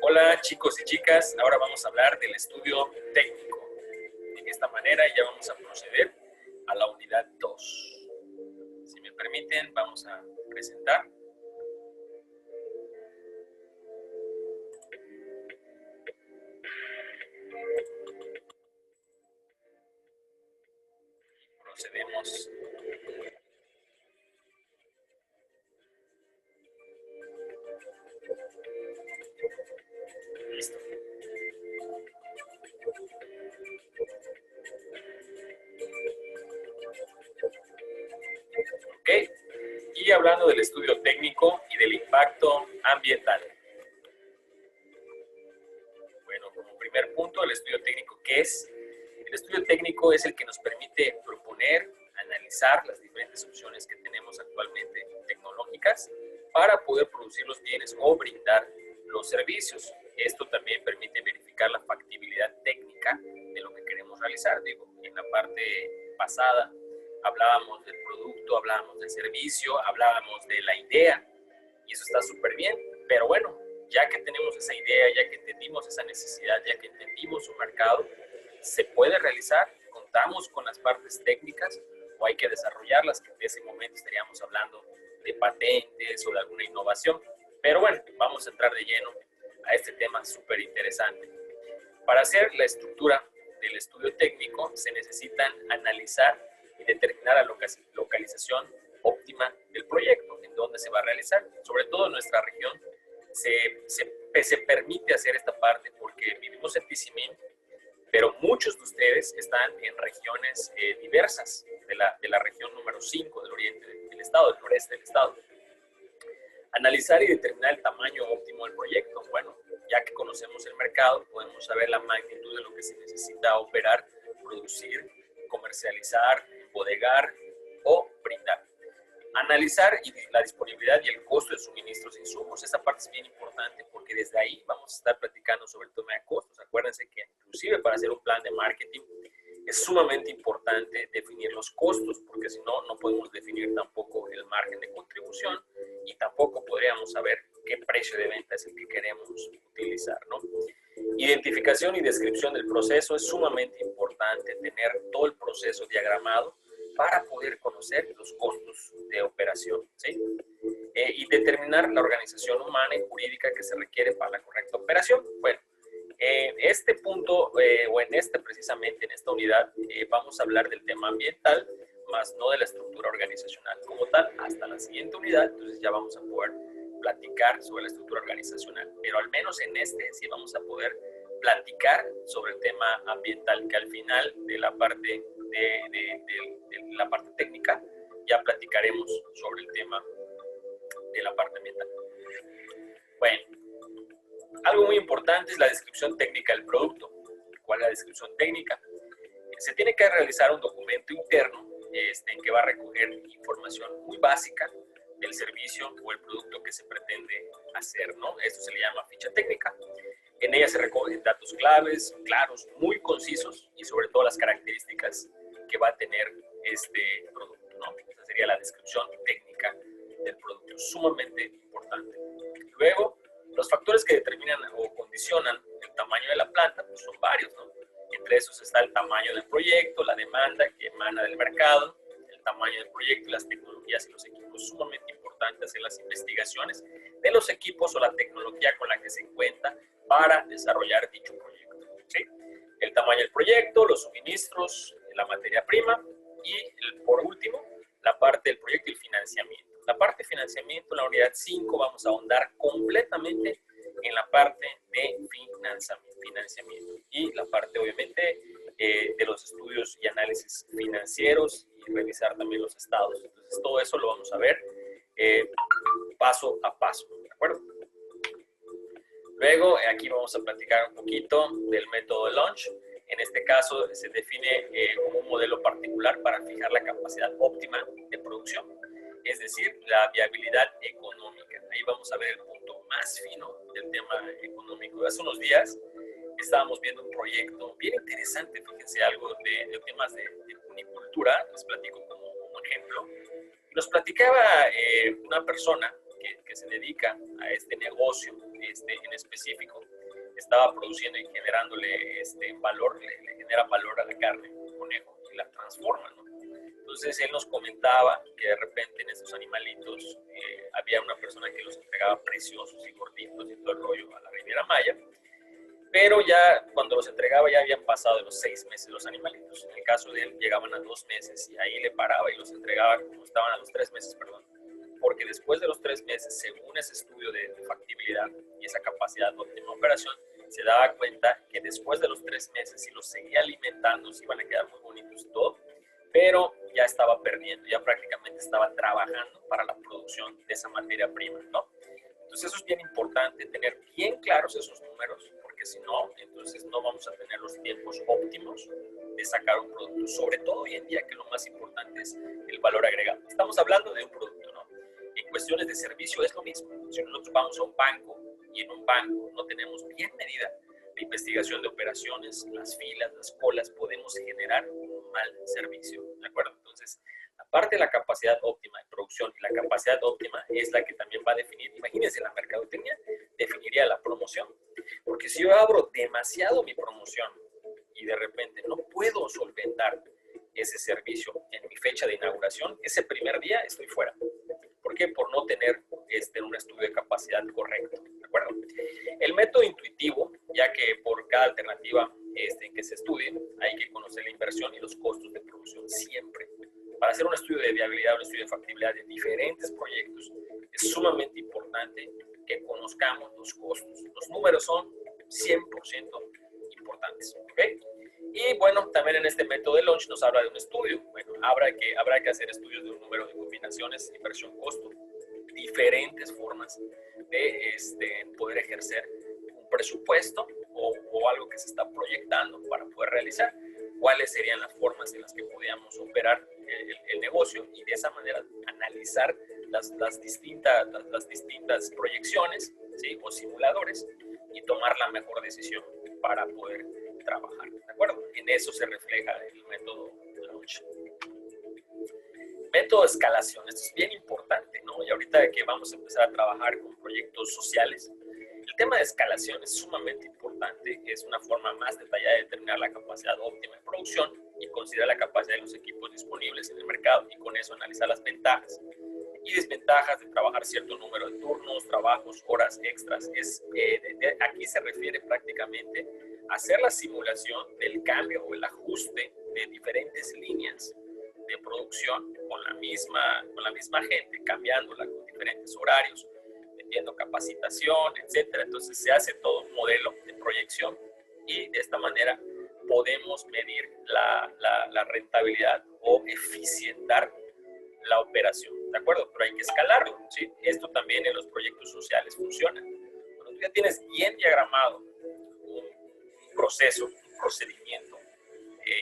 Hola chicos y chicas, ahora vamos a hablar del estudio técnico. De esta manera ya vamos a proceder a la unidad 2. Si me permiten, vamos a presentar. Procedemos. Listo. Ok. Y hablando del estudio técnico y del impacto ambiental. Bueno, como primer punto, el estudio técnico, ¿qué es? El estudio técnico es el que nos permite proponer, analizar las diferentes opciones que tenemos actualmente tecnológicas para poder producir los bienes o brindar los servicios. Esto también permite verificar la factibilidad técnica de lo que queremos realizar. Digo, en la parte pasada hablábamos del producto, hablábamos del servicio, hablábamos de la idea, y eso está súper bien, pero bueno, ya que tenemos esa idea, ya que entendimos esa necesidad, ya que entendimos su mercado, se puede realizar, contamos con las partes técnicas o hay que desarrollarlas, que en ese momento estaríamos hablando de patentes o de alguna innovación. Pero bueno, vamos a entrar de lleno a este tema súper interesante. Para hacer la estructura del estudio técnico se necesitan analizar y determinar la localización óptima del proyecto, en dónde se va a realizar. Sobre todo en nuestra región se permite hacer esta parte porque vivimos en Tizimín, pero muchos de ustedes están en regiones diversas de la región número 5 del oriente del estado, del noreste del estado. Analizar y determinar el tamaño óptimo del proyecto. Bueno, ya que conocemos el mercado, podemos saber la magnitud de lo que se necesita operar, producir, comercializar, bodegar o brindar. Analizar la disponibilidad y el costo de suministros e insumos. Esta parte es bien importante porque desde ahí vamos a estar platicando sobre el tema de costos. Acuérdense que inclusive para hacer un plan de marketing es sumamente importante definir los costos, porque si no, no podemos definir tampoco el margen de contribución y tampoco podríamos saber qué precio de venta es el que queremos utilizar, ¿no? Identificación y descripción del proceso. Es sumamente importante tener todo el proceso diagramado para poder conocer los costos de operación, ¿sí? Y determinar la organización humana y jurídica que se requiere para la correcta operación. Bueno, en este punto, o en precisamente en esta unidad, vamos a hablar del tema ambiental, más no de la estructura organizacional como tal, hasta la siguiente unidad. Entonces ya vamos a poder platicar sobre la estructura organizacional, pero al menos en sí vamos a poder platicar sobre el tema ambiental, que al final de la parte de la parte técnica ya platicaremos sobre el tema de la parte ambiental. Bueno, algo muy importante es la descripción técnica del producto. ¿Cuál es la descripción técnica? Se tiene que realizar un documento interno en que va a recoger información muy básica del servicio o el producto que se pretende hacer, ¿no? Esto se le llama ficha técnica. En ella se recogen datos claves, claros, muy concisos y sobre todo las características que va a tener este producto, ¿no? Esa sería la descripción técnica del producto, sumamente importante. Luego, los factores que determinan o condicionan el tamaño de la planta pues son varios, ¿no? Entre esos está el tamaño del proyecto, la demanda que emana del mercado, el tamaño del proyecto y las tecnologías y los equipos. Sumamente importante hacer las investigaciones de los equipos o la tecnología con la que se cuenta para desarrollar dicho proyecto, ¿sí? El tamaño del proyecto, los suministros, la materia prima y, por último, la parte del proyecto y el financiamiento. La parte de financiamiento, en la unidad 5, vamos a ahondar completamente en la parte de financiamiento y la parte, obviamente, de los estudios y análisis financieros y revisar también los estados. Entonces, todo eso lo vamos a ver paso a paso, ¿de acuerdo? Luego, aquí vamos a platicar un poquito del método de launch. En este caso, se define como un modelo particular para fijar la capacidad óptima de producción, es decir, la viabilidad económica. Ahí vamos a ver el punto más fino del tema económico. Hace unos días estábamos viendo un proyecto bien interesante, fíjense, algo de temas de unicultura, les platico como ejemplo. Nos platicaba una persona que se dedica a este negocio en específico estaba produciendo y generándole valor, le genera valor a la carne del conejo y la transforma, ¿no? Entonces él nos comentaba que de repente en estos animalitos había una persona que los entregaba preciosos y gorditos y todo el rollo a la Riviera Maya, pero ya cuando los entregaba ya habían pasado de los 6 meses los animalitos. En el caso de él llegaban a 2 meses y ahí le paraba y los entregaba como estaban a los 3 meses, perdón. Porque después de los 3 meses, según ese estudio de factibilidad y esa capacidad de óptima operación, se daba cuenta que después de los 3 meses, si los seguía alimentando, se iban a quedar muy bonitos y todo, pero ya estaba perdiendo, ya prácticamente estaba trabajando para la producción de esa materia prima, ¿no? Entonces eso es bien importante, tener bien claros esos números, porque si no, entonces no vamos a tener los tiempos óptimos de sacar un producto, sobre todo hoy en día que lo más importante es el valor agregado. Estamos hablando de un producto, ¿no? En cuestiones de servicio es lo mismo. Si nosotros vamos a un banco y en un banco no tenemos bien medida la investigación de operaciones, las filas, las colas, podemos generar un mal servicio, ¿de acuerdo? Entonces, aparte de la capacidad óptima de producción y la capacidad óptima es la que también va a definir, imagínense, la mercadotecnia definiría la promoción, porque si yo abro demasiado mi promoción y de repente no puedo solventar ese servicio en mi fecha de inauguración, ese primer día estoy fuera. ¿Por qué? Por no tener un estudio de capacidad correcto, ¿de acuerdo? El método intuitivo, ya que por cada alternativa en que se estudie, hay que conocer la inversión y los costos de producción siempre. Para hacer un estudio de viabilidad, un estudio de factibilidad de diferentes proyectos, es sumamente importante que conozcamos los costos. Los números son 100% importantes, ¿ok? Y bueno, también en este método de launch nos habla de un estudio. Bueno, habrá que hacer estudios de un número de combinaciones, inversión-costo, diferentes formas de poder ejercer un presupuesto o algo que se está proyectando para poder realizar. Cuáles serían las formas en las que podíamos operar el negocio y de esa manera analizar las distintas proyecciones, ¿sí? O simuladores y tomar la mejor decisión para poder trabajar, ¿de acuerdo? En eso se refleja el método launch. Método de escalación, esto es bien importante, ¿no? Y ahorita que vamos a empezar a trabajar con proyectos sociales, el tema de escalación es sumamente importante, es una forma más detallada de determinar la capacidad óptima de producción y considerar la capacidad de los equipos disponibles en el mercado y con eso analizar las ventajas y desventajas de trabajar cierto número de turnos, trabajos, horas extras. Aquí se refiere prácticamente a hacer la simulación del cambio o el ajuste de diferentes líneas de producción con la misma gente, cambiándola con diferentes horarios, metiendo capacitación, etcétera. Entonces se hace todo un modelo de proyección y de esta manera podemos medir la rentabilidad o eficientar la operación, ¿de acuerdo? Pero hay que escalarlo, ¿sí? Esto también en los proyectos sociales funciona. Cuando tú ya tienes bien diagramado un proceso, un procedimiento,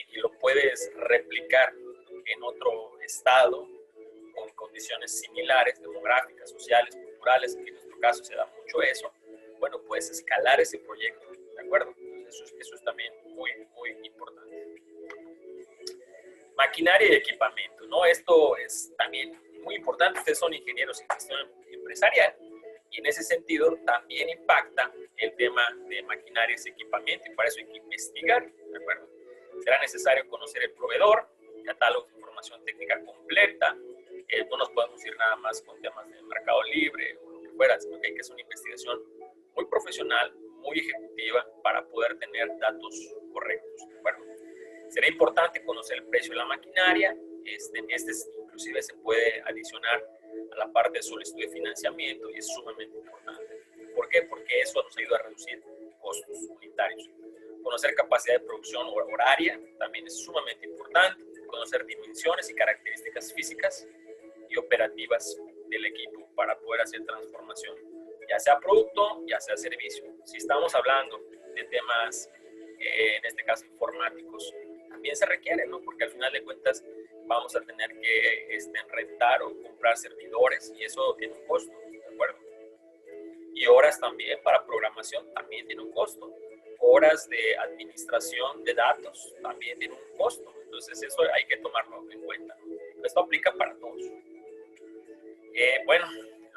y lo puedes replicar en otro estado con condiciones similares, demográficas, sociales, culturales, que en nuestro caso se da mucho eso, bueno, puedes escalar ese proyecto, ¿de acuerdo? Entonces eso es también muy, muy importante. Maquinaria y equipamiento, ¿no? Esto es también muy importante. Ustedes son ingenieros en gestión empresarial y en ese sentido también impacta el tema de maquinarias y equipamiento y para eso hay que investigar, ¿de acuerdo? Será necesario conocer el proveedor, catálogo de información técnica completa. No nos podemos ir nada más con temas de mercado libre o lo que fuera, sino que hay que hacer una investigación muy profesional, muy ejecutiva para poder tener datos correctos, ¿de acuerdo? Será importante conocer el precio de la maquinaria. Inclusive se puede adicionar a la parte de solicitud de financiamiento y es sumamente importante. ¿Por qué? Porque eso nos ayuda a reducir costos unitarios. Conocer capacidad de producción horaria también es sumamente importante. Conocer dimensiones y características físicas y operativas del equipo para poder hacer transformación, ya sea producto, ya sea servicio. Si estamos hablando de temas, en este caso informáticos, también se requiere, ¿no? Porque al final de cuentas vamos a tener que rentar o comprar servidores y eso tiene un costo, ¿de acuerdo? Y horas también para programación también tiene un costo. Horas de administración de datos también tiene un costo. Entonces eso hay que tomarlo en cuenta, ¿no? Esto aplica para todos. Bueno,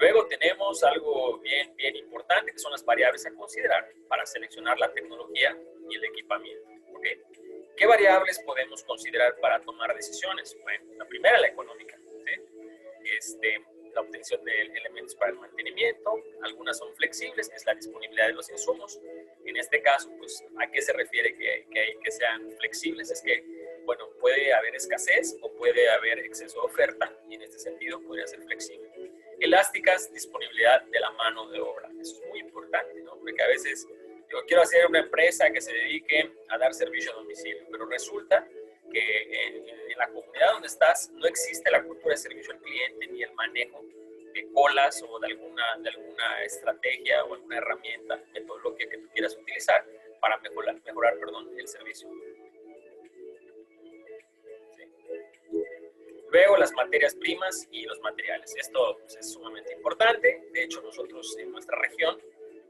Luego tenemos algo bien importante, que son las variables a considerar para seleccionar la tecnología y el equipamiento. ¿Ok? ¿Qué variables podemos considerar para tomar decisiones? Bueno, la primera, la económica. ¿Sí? La obtención de elementos para el mantenimiento. Algunas son flexibles, que es la disponibilidad de los insumos. En este caso, pues, ¿a qué se refiere que sean flexibles? Es que, bueno, puede haber escasez o puede haber exceso de oferta, y en este sentido podría ser flexible. Elásticas, disponibilidad de la mano de obra. Eso es muy importante, ¿no? Porque a veces yo quiero hacer una empresa que se dedique a dar servicio a domicilio, pero resulta que en la comunidad donde estás no existe la cultura de servicio al cliente ni el manejo de colas o de alguna estrategia o alguna herramienta, metodología que tú quieras utilizar para mejorar el servicio. Luego, las materias primas y los materiales. Esto, pues, es sumamente importante. De hecho, nosotros en nuestra región,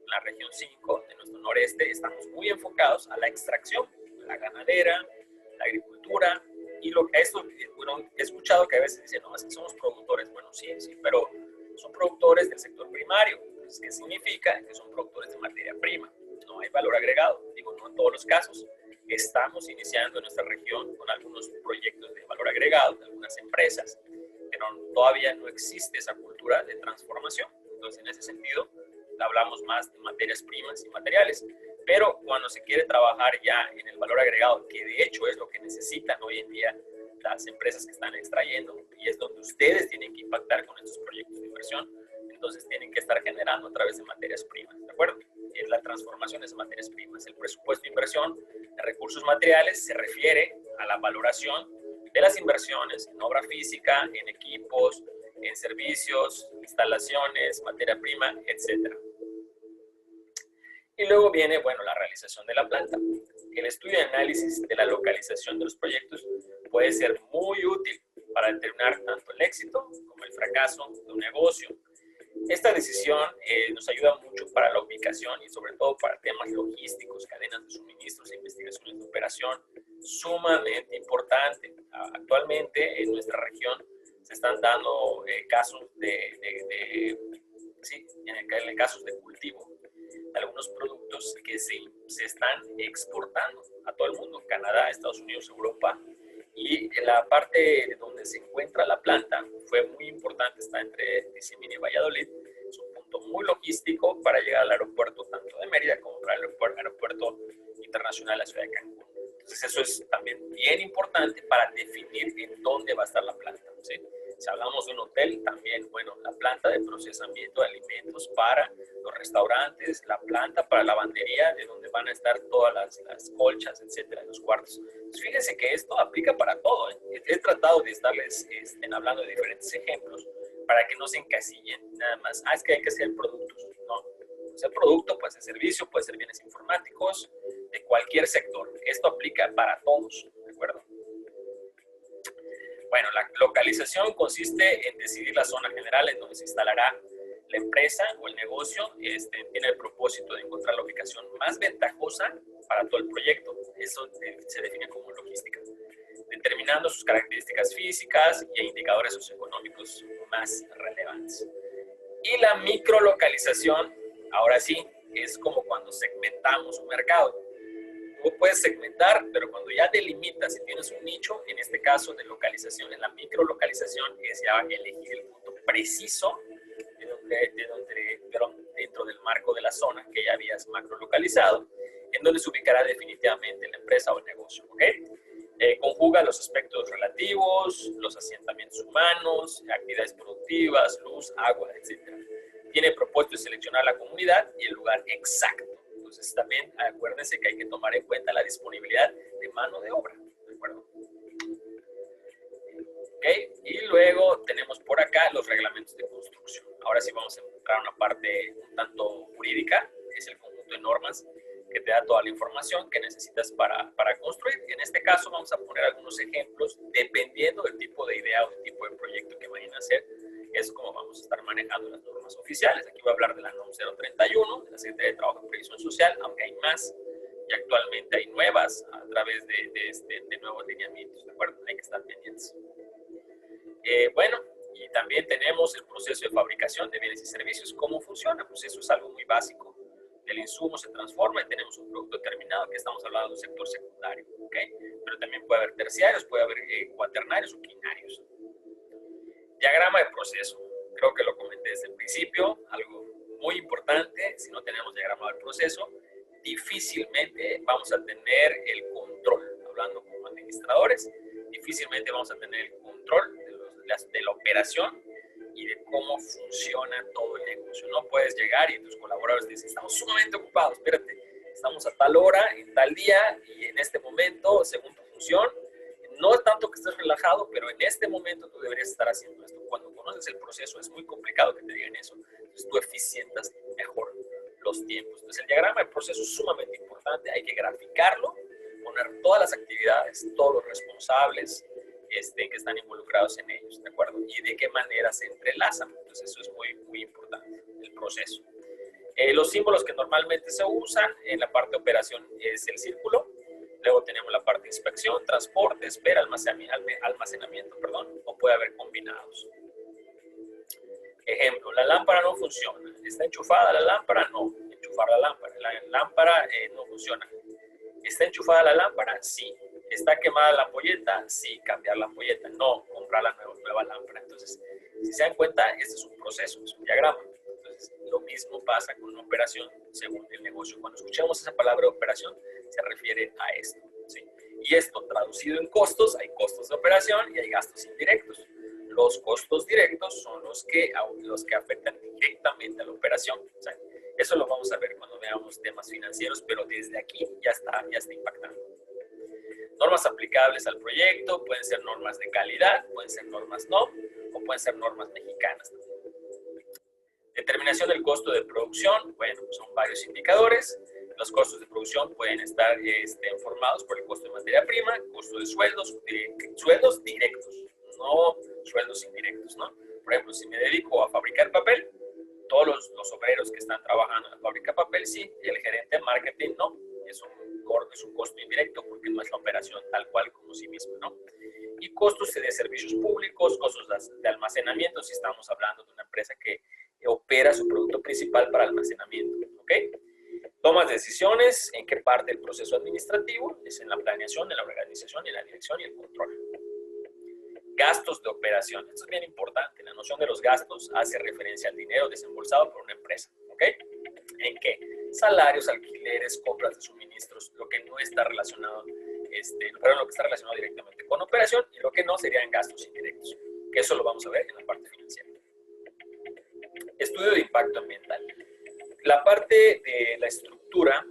la región 5 de nuestro noreste, estamos muy enfocados a la extracción, la ganadera, la agricultura. Y bueno, he escuchado que a veces dicen, no, es que somos productores. Bueno, sí, pero son productores del sector primario. Entonces, ¿qué significa? Que son productores de materia prima. No hay valor agregado. Digo, no en todos los casos. Estamos iniciando en nuestra región con algunos proyectos de valor agregado, de algunas empresas, pero todavía no existe esa cultura de transformación. Entonces, en ese sentido, hablamos más de materias primas y materiales. Pero cuando se quiere trabajar ya en el valor agregado, que de hecho es lo que necesitan hoy en día las empresas que están extrayendo, y es donde ustedes tienen que impactar con estos proyectos de inversión, entonces tienen que estar generando a través de materias primas, ¿de acuerdo? Es la transformación de esas materias primas. El presupuesto de inversión de recursos materiales se refiere a la valoración de las inversiones en obra física, en equipos, en servicios, instalaciones, materia prima, etc. Y luego viene, bueno, la realización de la planta. El estudio y análisis de la localización de los proyectos puede ser muy útil para determinar tanto el éxito como el fracaso de un negocio. Esta decisión nos ayuda mucho para la ubicación y sobre todo para temas logísticos, cadenas de suministros e investigaciones de operación, sumamente importante. Actualmente en nuestra región se están dando casos casos de cultivo de algunos productos que se están exportando a todo el mundo, Canadá, Estados Unidos, Europa. Y la parte donde se encuentra la planta fue muy importante, está entre Tizimín y Valladolid. Es un punto muy logístico para llegar al aeropuerto tanto de Mérida como para el aeropuerto internacional de la ciudad de Cancún. Entonces eso es también bien importante para definir en dónde va a estar la planta, ¿sí? Si hablamos de un hotel, también, bueno, la planta de procesamiento de alimentos para los restaurantes, la planta para la lavandería, de donde van a estar todas las colchas, etcétera, los cuartos. Entonces, fíjense que esto aplica para todo, ¿eh? He tratado de estarles hablando de diferentes ejemplos para que no se encasillen nada más. Es que hay que hacer productos. No, puede ser producto, puede ser servicio, puede ser bienes informáticos, de cualquier sector. Esto aplica para todos, ¿de acuerdo? Bueno, la localización consiste en decidir la zona general en donde se instalará la empresa o el negocio. Tiene el propósito de encontrar la ubicación más ventajosa para todo el proyecto. Eso se define como logística, determinando sus características físicas y indicadores socioeconómicos más relevantes. Y la microlocalización, ahora sí, es como cuando segmentamos un mercado. Tú puedes segmentar, pero cuando ya delimitas y tienes un nicho, en este caso de localización, en la microlocalización es ya elegir el punto preciso dentro del marco de la zona que ya habías macrolocalizado, en donde se ubicará definitivamente la empresa o el negocio, ¿ok? Conjuga los aspectos relativos, los asentamientos humanos, actividades productivas, luz, agua, etc. Tiene propósito de seleccionar la comunidad y el lugar exacto. Entonces también acuérdense que hay que tomar en cuenta la disponibilidad de mano de obra, ¿de acuerdo? ¿Okay? Y luego tenemos por acá los reglamentos de construcción. Ahora sí vamos a entrar a una parte un tanto jurídica, es el conjunto de normas que te da toda la información que necesitas para construir. En este caso vamos a poner algunos ejemplos dependiendo del tipo de idea o del tipo de proyecto que vayan a hacer. Es como vamos a estar manejando las normas oficiales. Aquí voy a hablar de la NOM 031, de la Secretaría de Trabajo y Previsión Social, aunque hay más y actualmente hay nuevas a través de nuevos lineamientos, ¿de acuerdo? Hay que estar pendientes. Bueno, Y también tenemos el proceso de fabricación de bienes y servicios. ¿Cómo funciona? Pues eso es algo muy básico. El insumo se transforma y tenemos un producto terminado, que estamos hablando de un sector secundario, ¿ok? Pero también puede haber terciarios, puede haber cuaternarios o quinarios. Diagrama de proceso. Creo que lo comenté desde el principio, algo muy importante. Si no tenemos diagrama del proceso, difícilmente vamos a tener el control. Hablando como administradores, difícilmente vamos a tener el control de la operación y de cómo funciona todo el negocio. No puedes llegar y tus colaboradores te dicen, estamos sumamente ocupados, espérate, estamos a tal hora, en tal día y en este momento, según tu función. No es tanto que estés relajado, pero en este momento tú deberías estar haciendo esto. Cuando conoces el proceso es muy complicado que te digan eso. Entonces tú eficientas mejor los tiempos. Entonces el diagrama de proceso es sumamente importante. Hay que graficarlo, poner todas las actividades, todos los responsables que están involucrados en ellos, ¿de acuerdo? Y de qué manera se entrelazan. Entonces eso es muy, muy importante, el proceso. Los símbolos que normalmente se usan en la parte de operación es el círculo. Luego tenemos la parte de inspección, transporte, espera, almacenamiento, o puede haber combinados. Ejemplo, la lámpara no funciona. ¿Está enchufada la lámpara? No. Enchufar la lámpara. La lámpara no funciona. ¿Está enchufada la lámpara? Sí. ¿Está quemada la ampolleta? Sí. Cambiar la ampolleta. No. Comprar la nueva lámpara. Entonces, si se dan cuenta, este es un proceso, es un diagrama. Entonces, lo mismo pasa con una operación según el negocio. Cuando escuchamos esa palabra operación, se refiere a esto, ¿sí? Y esto traducido en costos, hay costos de operación y hay gastos indirectos. Los costos directos son los que afectan directamente a la operación. O sea, eso lo vamos a ver cuando veamos temas financieros, pero desde aquí ya está impactando. Normas aplicables al proyecto, pueden ser normas de calidad, pueden ser normas no, o pueden ser normas mexicanas. Determinación del costo de producción, bueno, son varios indicadores. Los costos de producción pueden estar formados por el costo de materia prima, costo de sueldos directos, no sueldos indirectos, ¿no? Por ejemplo, si me dedico a fabricar papel, todos los obreros que están trabajando en la fábrica de papel, sí, y el gerente de marketing, no, es un costo indirecto porque no es la operación tal cual como sí mismo, ¿no? Y costos de servicios públicos, costos de almacenamiento, si estamos hablando de una empresa que opera su producto principal para almacenamiento, ¿ok? Tomas de decisiones, ¿en qué parte del proceso administrativo? Es en la planeación, en la organización, en la dirección y el control. Gastos de operación. Esto es bien importante. La noción de los gastos hace referencia al dinero desembolsado por una empresa, ¿ok? ¿En qué? Salarios, alquileres, compras de suministros, lo que no está relacionado, pero lo que está relacionado directamente con operación y lo que no serían gastos indirectos, que eso lo vamos a ver en la parte financiera. Estudio de impacto ambiental. La parte de la estructura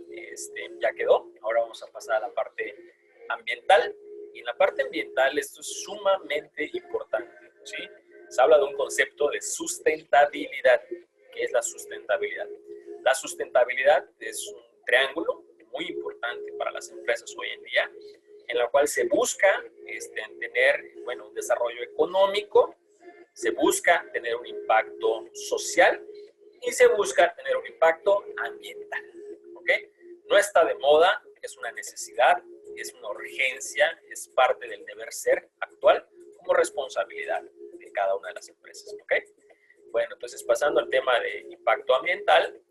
ya quedó. Ahora vamos a pasar a la parte ambiental. Y en la parte ambiental esto es sumamente importante, ¿sí? Se habla de un concepto de sustentabilidad. ¿Qué es la sustentabilidad? La sustentabilidad es un triángulo muy importante para las empresas hoy en día, en la cual se busca tener, un desarrollo económico, se busca tener un impacto social y se busca tener un impacto ambiental, ¿ok? No está de moda, es una necesidad, es una urgencia, es parte del deber ser actual como responsabilidad de cada una de las empresas, ¿ok? Bueno, entonces pasando al tema de impacto ambiental,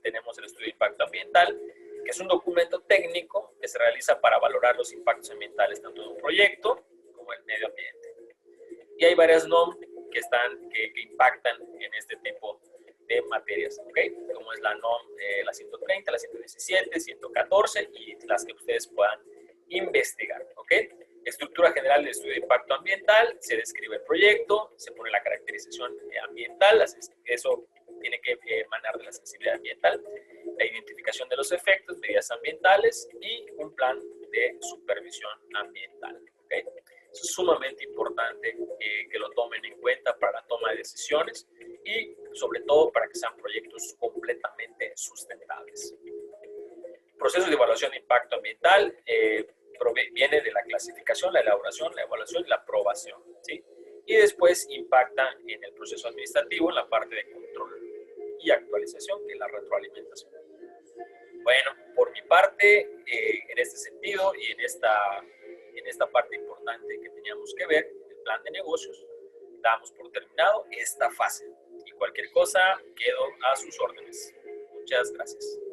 tenemos el estudio de impacto ambiental, que es un documento técnico que se realiza para valorar los impactos ambientales tanto de un proyecto como del medio ambiente. Y hay varias NOM que impactan en este tipo de materias, ¿ok? Como es la NOM, la 130, la 117, 114 y las que ustedes puedan investigar, ¿ok? Estructura general del estudio de impacto ambiental, se describe el proyecto, se pone la caracterización ambiental, eso tiene que emanar de la sensibilidad ambiental, la identificación de los efectos, medidas ambientales y un plan de supervisión ambiental, ¿ok? Eso es sumamente importante que lo tomen en cuenta para la toma de decisiones y sobre todo para que sean proyectos completamente sustentables. Proceso de evaluación de impacto ambiental viene de la clasificación, la elaboración, la evaluación y la aprobación, ¿sí? Y después impacta en el proceso administrativo, en la parte de control y actualización, que es la retroalimentación. Bueno, por mi parte, en este sentido y en esta parte importante que teníamos que ver, el plan de negocios, damos por terminado esta fase. Y cualquier cosa, quedo a sus órdenes. Muchas gracias.